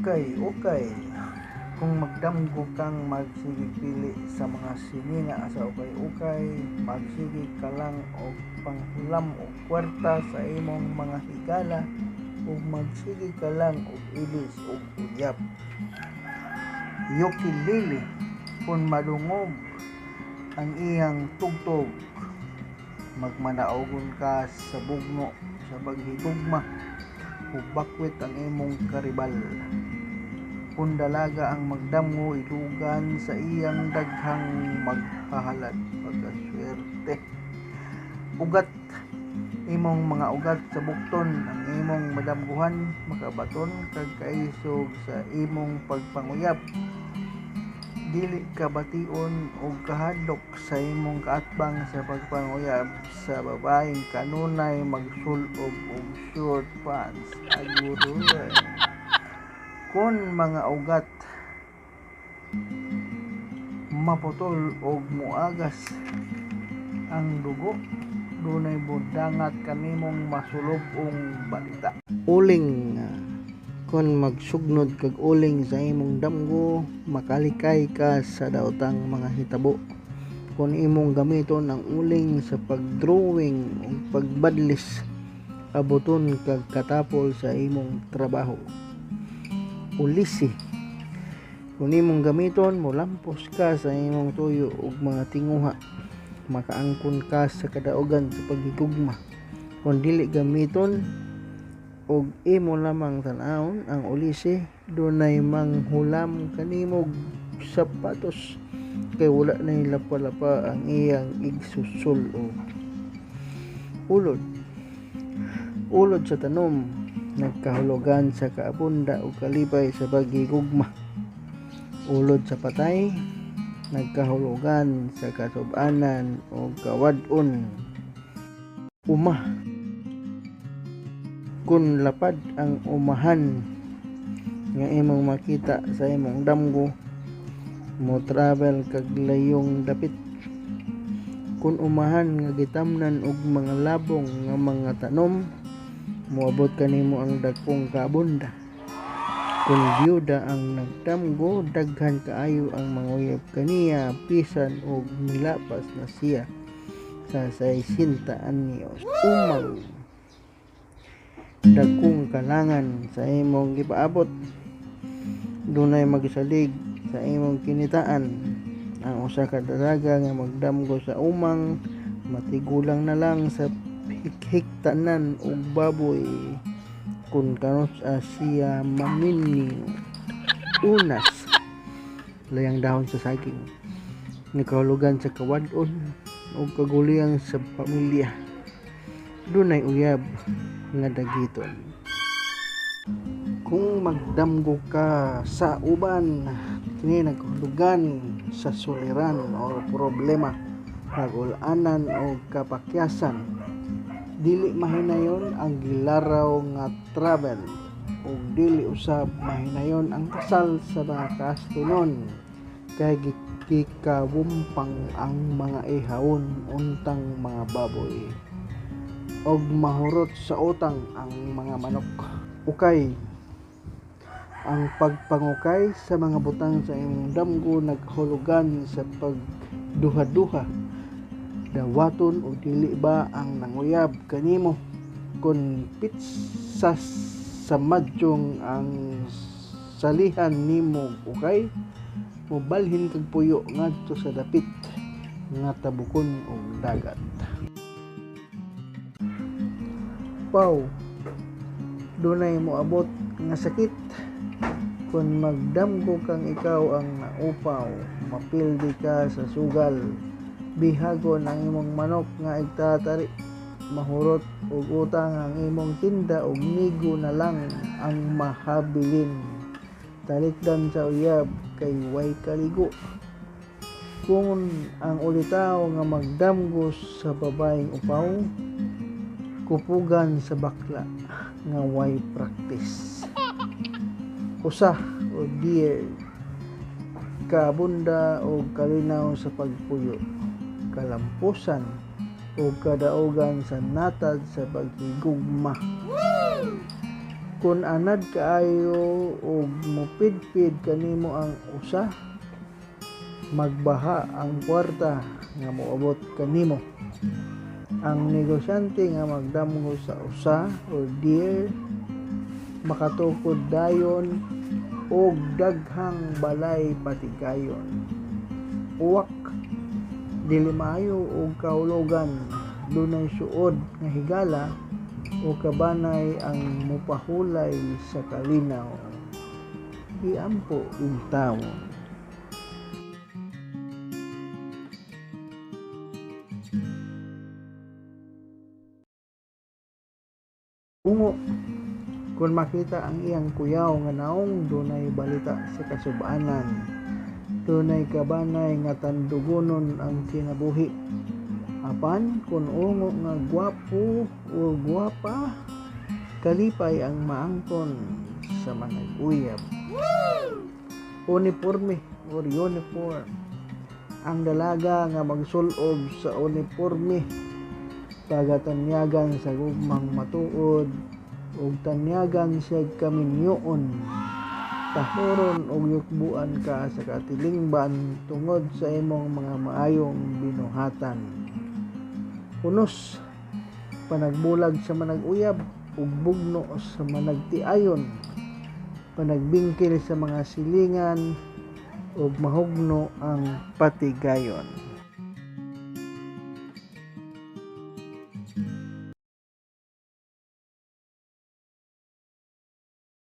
Okay. Kung magdamgo kang magsigipili sa mga sinina sa ukay-ukay, magsigi ka lang og panghulam og kwarta sa imong mga higala ug magsigi ka lang og ilis ug uyab. Ukulele kung madungog ang iyang tugtog, magmanaogon ka sa bugno sa paghigugma ug bakwit ang imong karibal. Kung dalaga ang magdamgo, ilugan sa iyang daghang maghahalad pagkaswerte. Ugat imong mga ugat sa bukton ang imong madamguhan, makabaton kag kaisog sa imong pagpanguyab. Dili ka bation og kahadlok sa imong kaatbang sa pagpanguyab sa babaeng kanunay magsulob og short pants agurulan. Kung mga ugat maputol og muagas ang dugo, dunay budangat kanimong masulobong balita. Uling kung magsugnod kag uling sa imong damgo, makalikay ka sa daotang mga hitabo. Kung imong gamiton ang uling sa pagdrawing o pagbadlis, abuton kag katapol sa imong trabaho. Ulisi kung imong gamiton, molampos ka sa imong tuyo ug mga tinguha, makaangkon ka sa kadaugan sa paghigugma. Kung dili gamiton og imo lamang tan-awon ang ulisi, dunay manghulam kanimo sapatos kay wala na lapa-lapa ang iyang igsusul. Ulod sa tanom, nagkahulugan sa kaabunda o kalipay sa paghigugma. Ulod sa patay, nagkahulugan sa kasub-anan o kawadon. Umah kung lapad ang umahan nga imong makita sa imong damgo, mo travel kag layong dapit. Kung umahan nga gitamnan og mga labong nga mga tanom, moabot kanimo ang dagkong kaabunda. Kung byuda ang nagdamgo, daghan kaayo ang manguyab kaniya bisan og milapas na siya sa 60 anyos. Umang dagkong kalangan sa imong gipaabot, dunay magsalig sa imong kinitaan. Ang usa ka dalaga nga magdamgo sa umang, matigulang na lang sa hiktanan og baboy kung kanos siya mamini. Unas layang dahon sa saging, nakahulugan sa kawadon o kaguliyang sa pamilya. Dunay uyab nga dagiton. Kung magdamgo ka sa uban, kini nagahulugan sa suliran o problema, kagul-anan o kapakyasan. Dili mahinayon ang gilaraw nga travel ug dili usab mahinayon ang kasal sa mga kastunon, kay gikawumpang ang mga ihawon untang mga baboy og mahurot sa utang ang mga manok. Ukay ang pagpangukay sa mga butang sa imong damgo, naghulugan sa pagduha-duha, dawaton o dili ba ang nanguyab kanimo. Kung pitsas sa madyong ang salihan nimo ukay, mobalhin kag puyo ngadto sa dapit nga tabukon og dagat. Dunay moabot nga sakit kung magdamgo kang ikaw ang naupaw, mapildi ka sa sugal, bihagon ang imong manok nga igtatari, mahurot og utang ang imong tinda ug nigo na lang ang mahabilin. Talikdan sa uyab kay way kaligo. Kung ang ulitaw nga magdamgo sa babaeng upaw, kupugan sa bakla nga way practice. Usa o dear, kaabunda o kalinaw sa pagpuyo, kalampusan o kadaugan sa natad sa paghigugma. Kung anad kaayo og mupidpid kanimo ang usa, magbaha ang kwarta nga moabot kanimo. Ang negosyante nga magdamgo sa usa or deal makatukod dayon og daghang balay patigayon. Uwak dili maayo og kahulugan, dunay suod nga higala o kabanay ang mupahulay sa kalinaw. Iampo yung tawo. Ungo, kung makita ang iyang kuyaw nga naong dunay balita sa kasubanan, dunay kabanay nga tandugonon ang kinabuhi. Apan kung ungo nga gwapo o gwapa, kalipay ang maangkon sa manag-uyab. Uniforme or uniform. Ang dalaga nga magsulob sa uniforme, pagatanyagan sa gugmang matuod ug tanyagan siya kaminyoon, tahoron og yukbuan ka sa katilingban tungod sa imong mga maayong binuhatan. Punos panagbulag sa manag-uyab ug bugno sa managtiayon, panagbingkil sa mga silingan ug mahugno ang patigayon.